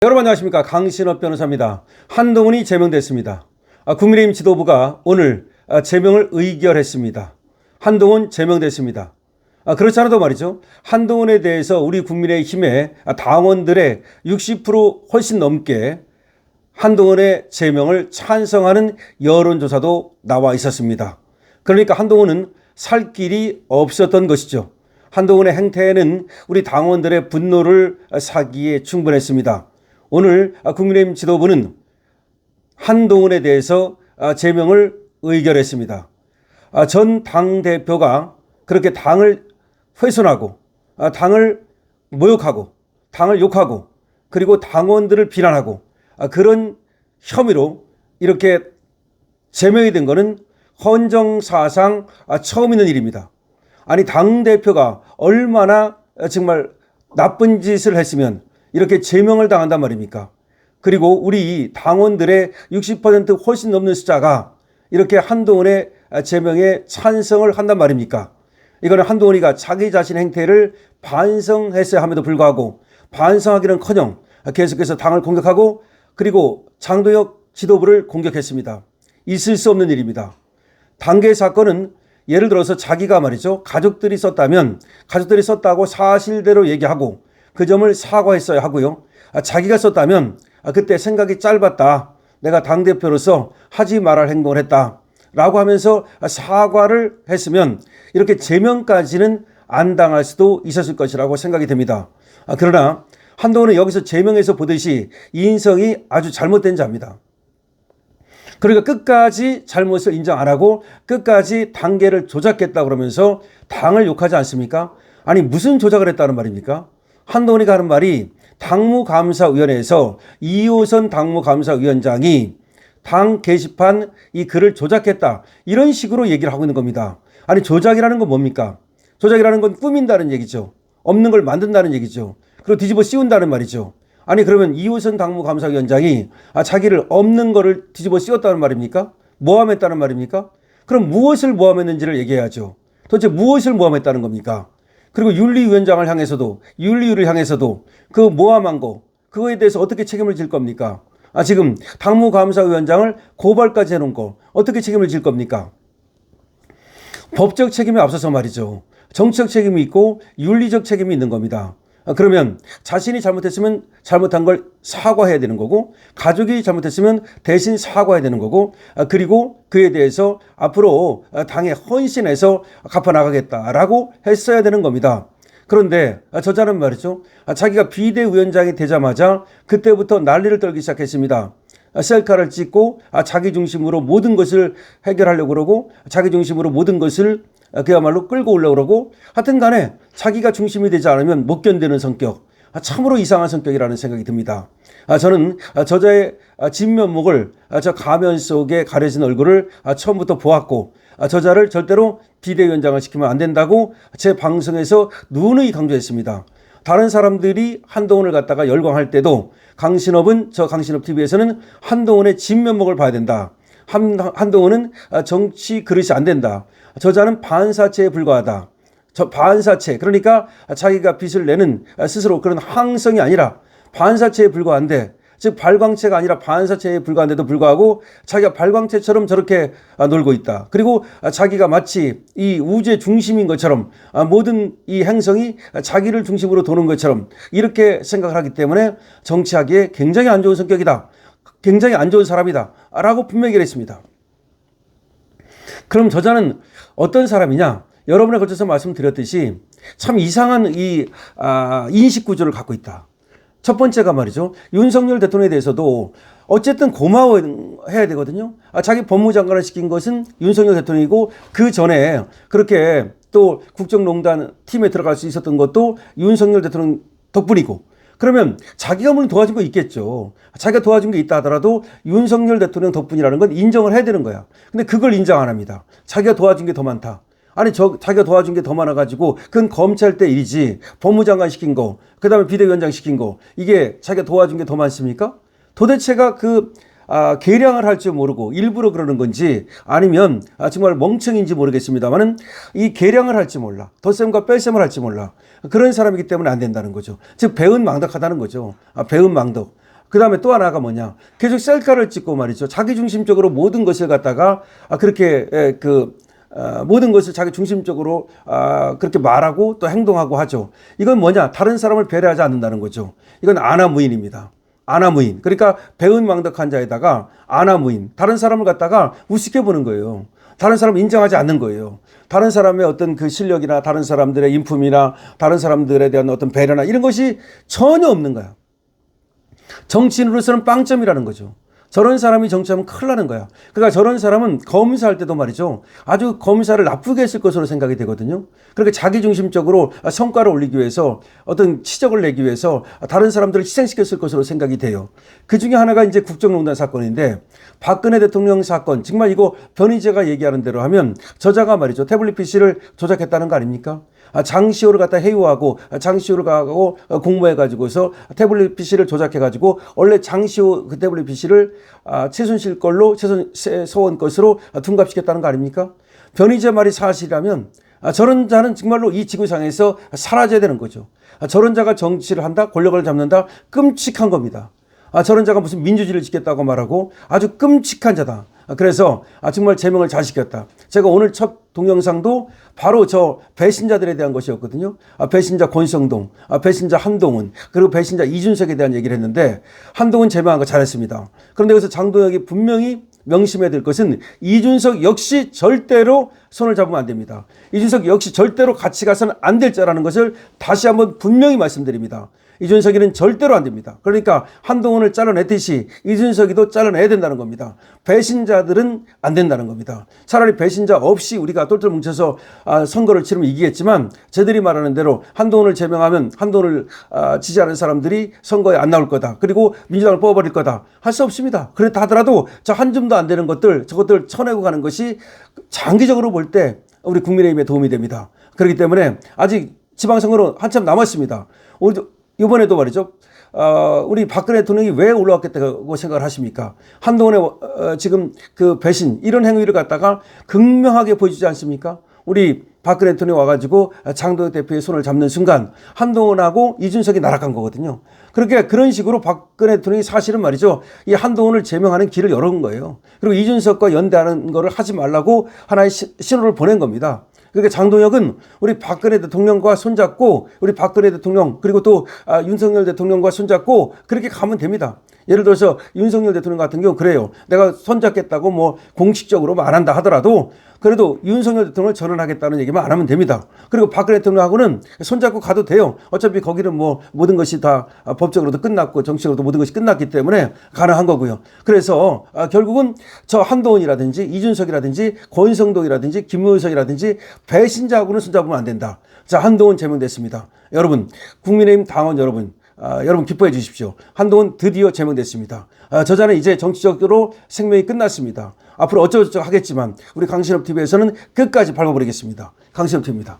여러분 안녕하십니까. 강신업 변호사입니다. 한동훈이 제명됐습니다. 국민의힘 지도부가 오늘 제명을 의결했습니다. 한동훈 제명됐습니다. 그렇지 않아도 말이죠. 한동훈에 대해서 우리 국민의힘의 당원들의 60% 훨씬 넘게 한동훈의 제명을 찬성하는 여론조사도 나와 있었습니다. 그러니까 한동훈은 살 길이 없었던 것이죠. 한동훈의 행태에는 우리 당원들의 분노를 사기에 충분했습니다. 오늘 국민의힘 지도부는 한동훈에 대해서 제명을 의결했습니다. 전 당대표가 그렇게 당을 훼손하고 당을 모욕하고 당을 욕하고 그리고 당원들을 비난하고 그런 혐의로 이렇게 제명이 된 것은 헌정사상 처음 있는 일입니다. 아니 당대표가 얼마나 정말 나쁜 짓을 했으면 이렇게 제명을 당한단 말입니까? 그리고 우리 당원들의 60% 훨씬 넘는 숫자가 이렇게 한동훈의 제명에 찬성을 한단 말입니까? 이거는 한동훈이가 자기 자신의 행태를 반성했어야 함에도 불구하고 반성하기는커녕 계속해서 당을 공격하고 그리고 장도혁 지도부를 공격했습니다. 있을 수 없는 일입니다. 당계 사건은 예를 들어서 자기가 말이죠. 가족들이 썼다면 가족들이 썼다고 사실대로 얘기하고 그 점을 사과했어야 하고요. 자기가 썼다면 그때 생각이 짧았다. 내가 당대표로서 하지 말할 행동을 했다. 라고 하면서 사과를 했으면 이렇게 제명까지는 안 당할 수도 있었을 것이라고 생각이 됩니다. 그러나 한동훈은 여기서 제명에서 보듯이 이인성이 아주 잘못된 자입니다. 그러니까 끝까지 잘못을 인정 안 하고 끝까지 단계를 조작했다 그러면서 당을 욕하지 않습니까? 아니 무슨 조작을 했다는 말입니까? 한동훈이가 하는 말이 당무감사위원회에서 이호선 당무감사위원장이 당 게시판 이 글을 조작했다. 이런 식으로 얘기를 하고 있는 겁니다. 아니 조작이라는 건 뭡니까? 조작이라는 건 꾸민다는 얘기죠. 없는 걸 만든다는 얘기죠. 그리고 뒤집어 씌운다는 말이죠. 아니 그러면 이호선 당무감사위원장이 자기를 없는 거를 뒤집어 씌웠다는 말입니까? 모함했다는 말입니까? 그럼 무엇을 모함했는지를 얘기해야죠. 도대체 무엇을 모함했다는 겁니까? 그리고 윤리위원장을 향해서도 윤리위를 향해서도 그 모함한 거 그거에 대해서 어떻게 책임을 질 겁니까? 지금 당무감사위원장을 고발까지 해놓은 거 어떻게 책임을 질 겁니까? 법적 책임에 앞서서 말이죠. 정치적 책임이 있고 윤리적 책임이 있는 겁니다. 그러면 자신이 잘못했으면 잘못한 걸 사과해야 되는 거고 가족이 잘못했으면 대신 사과해야 되는 거고 그리고 그에 대해서 앞으로 당에 헌신해서 갚아나가겠다라고 했어야 되는 겁니다. 그런데 저자는 말이죠. 자기가 비대위원장이 되자마자 그때부터 난리를 떨기 시작했습니다. 셀카를 찍고 자기 중심으로 모든 것을 해결하려고 그러고 자기 중심으로 모든 것을 그야말로 끌고 오려고 그러고 하여튼 간에 자기가 중심이 되지 않으면 못 견디는 성격 참으로 이상한 성격이라는 생각이 듭니다. 저는 저자의 진면목을 저 가면 속에 가려진 얼굴을 처음부터 보았고 저자를 절대로 비대위원장을 시키면 안 된다고 제 방송에서 누누이 강조했습니다. 다른 사람들이 한동훈을 갖다가 열광할 때도 강신업은 저 강신업 TV에서는 한동훈의 진면목을 봐야 된다. 한동훈은 정치 그릇이 안 된다. 저자는 반사체에 불과하다. 저 반사체 그러니까 자기가 빛을 내는 스스로 그런 항성이 아니라 반사체에 불과한데 즉 발광체가 아니라 반사체에 불과한데도 불구하고 자기가 발광체처럼 저렇게 놀고 있다. 그리고 자기가 마치 이 우주의 중심인 것처럼 모든 이 행성이 자기를 중심으로 도는 것처럼 이렇게 생각을 하기 때문에 정치하기에 굉장히 안 좋은 성격이다. 굉장히 안 좋은 사람이다. 라고 분명히 그랬습니다. 그럼 저자는 어떤 사람이냐? 여러분에 걸쳐서 말씀드렸듯이 참 이상한 이 인식 구조를 갖고 있다. 첫 번째가 말이죠. 윤석열 대통령에 대해서도 어쨌든 고마워해야 되거든요. 자기 법무장관을 시킨 것은 윤석열 대통령이고 그 전에 그렇게 또 국정농단 팀에 들어갈 수 있었던 것도 윤석열 대통령 덕분이고 그러면 자기가 물론 도와준 거 있겠죠. 자기가 도와준 게 있다 하더라도 윤석열 대통령 덕분이라는 건 인정을 해야 되는 거야. 근데 그걸 인정 안 합니다. 자기가 도와준 게 더 많다. 아니 자기가 도와준 게 더 많아가지고 그건 검찰 때 일이지 법무장관 시킨 거 그다음에 비대위원장 시킨 거 이게 자기가 도와준 게 더 많습니까? 도대체가 계량을 할 줄 모르고 일부러 그러는 건지 아니면 정말 멍청인지 모르겠습니다만은 이 계량을 할 줄 몰라. 덧셈과 뺄셈을 할 줄 몰라. 그런 사람이기 때문에 안 된다는 거죠. 즉 배은망덕하다는 거죠. 배은망덕. 그 다음에 또 하나가 뭐냐. 계속 셀카를 찍고 말이죠. 자기중심적으로 모든 것을 갖다가 그렇게 모든 것을 자기 중심적으로 그렇게 말하고 또 행동하고 하죠. 이건 뭐냐. 다른 사람을 배려하지 않는다는 거죠. 이건 아나무인입니다. 아나무인. 그러니까 배은망덕한 자에다가 아나무인. 다른 사람을 갖다가 우습게 보는 거예요. 다른 사람을 인정하지 않는 거예요. 다른 사람의 어떤 그 실력이나 다른 사람들의 인품이나 다른 사람들에 대한 어떤 배려나 이런 것이 전혀 없는 거야. 정치인으로서는 빵점이라는 거죠. 저런 사람이 정치하면 큰일 나는 거야. 그러니까 저런 사람은 검사할 때도 말이죠. 아주 검사를 나쁘게 했을 것으로 생각이 되거든요. 그렇게 자기중심적으로 성과를 올리기 위해서 어떤 치적을 내기 위해서 다른 사람들을 희생시켰을 것으로 생각이 돼요. 그 중에 하나가 이제 국정농단 사건인데 박근혜 대통령 사건 정말 이거 변희재가 얘기하는 대로 하면 저자가 말이죠. 태블릿 PC를 조작했다는 거 아닙니까? 장시호를 갖다 해유하고 장시호를 가고 공모해가지고서 태블릿 PC를 조작해가지고 원래 장시호 그 태블릿 PC를 최순실 걸로 최소원 것으로 둔갑시켰다는 거 아닙니까? 변희재 말이 사실이라면 저런 자는 정말로 이 지구상에서 사라져야 되는 거죠. 저런 자가 정치를 한다, 권력을 잡는다, 끔찍한 겁니다. 저런 자가 무슨 민주주의를 지켰다고 말하고 아주 끔찍한 자다. 그래서 정말 제명을 잘 시켰다. 제가 오늘 첫 동영상도 바로 저 배신자들에 대한 것이었거든요. 배신자 권성동, 배신자 한동훈, 그리고 배신자 이준석에 대한 얘기를 했는데 한동훈 제명한 거 잘했습니다. 그런데 여기서 장동혁이 분명히 명심해야 될 것은 이준석 역시 절대로 손을 잡으면 안 됩니다. 이준석 역시 절대로 같이 가서는 안 될 자라는 것을 다시 한번 분명히 말씀드립니다. 이준석이는 절대로 안 됩니다. 그러니까 한동훈을 잘라냈듯이 이준석이도 잘라내야 된다는 겁니다. 배신자들은 안 된다는 겁니다. 차라리 배신자 없이 우리가 똘똘 뭉쳐서 선거를 치르면 이기겠지만 저들이 말하는 대로 한동훈을 제명하면 한동훈을 지지하는 사람들이 선거에 안 나올 거다. 그리고 민주당을 뽑아버릴 거다. 할 수 없습니다. 그렇다 하더라도 저 한 줌도 안 되는 것들 저것들 쳐내고 가는 것이 장기적으로 볼 때 우리 국민의힘에 도움이 됩니다. 그렇기 때문에 아직 지방선거로 한참 남았습니다. 이번에도 말이죠. 우리 박근혜 대통령이 왜 올라왔겠다고 생각을 하십니까? 한동훈의 지금 그 배신 이런 행위를 갖다가 극명하게 보여주지 않습니까? 우리 박근혜 대통령이 와가지고 장동혁 대표의 손을 잡는 순간 한동훈하고 이준석이 날아간 거거든요. 그렇게 그런 식으로 박근혜 대통령이 사실은 말이죠. 이 한동훈을 제명하는 길을 열은 거예요. 그리고 이준석과 연대하는 거를 하지 말라고 하나의 신호를 보낸 겁니다. 그러니까 장동혁은 우리 박근혜 대통령과 손잡고 우리 박근혜 대통령 그리고 또 윤석열 대통령과 손잡고 그렇게 가면 됩니다. 예를 들어서 윤석열 대통령 같은 경우 그래요. 내가 손잡겠다고 뭐 공식적으로 말한다 하더라도 그래도 윤석열 대통령을 전환하겠다는 얘기만 안 하면 됩니다. 그리고 박근혜 대통령하고는 손잡고 가도 돼요. 어차피 거기는 뭐 모든 것이 다 법적으로도 끝났고 정치적으로도 모든 것이 끝났기 때문에 가능한 거고요. 그래서 결국은 저 한동훈이라든지 이준석이라든지 권성동이라든지 김무성이라든지 배신자하고는 손잡으면 안 된다. 자, 한동훈 제명됐습니다. 여러분, 국민의힘 당원 여러분, 여러분 기뻐해 주십시오. 한동훈 드디어 제명됐습니다. 저자는 이제 정치적으로 생명이 끝났습니다. 앞으로 어쩌고저쩌고 하겠지만 우리 강신업 TV에서는 끝까지 밟아버리겠습니다. 강신업 TV입니다.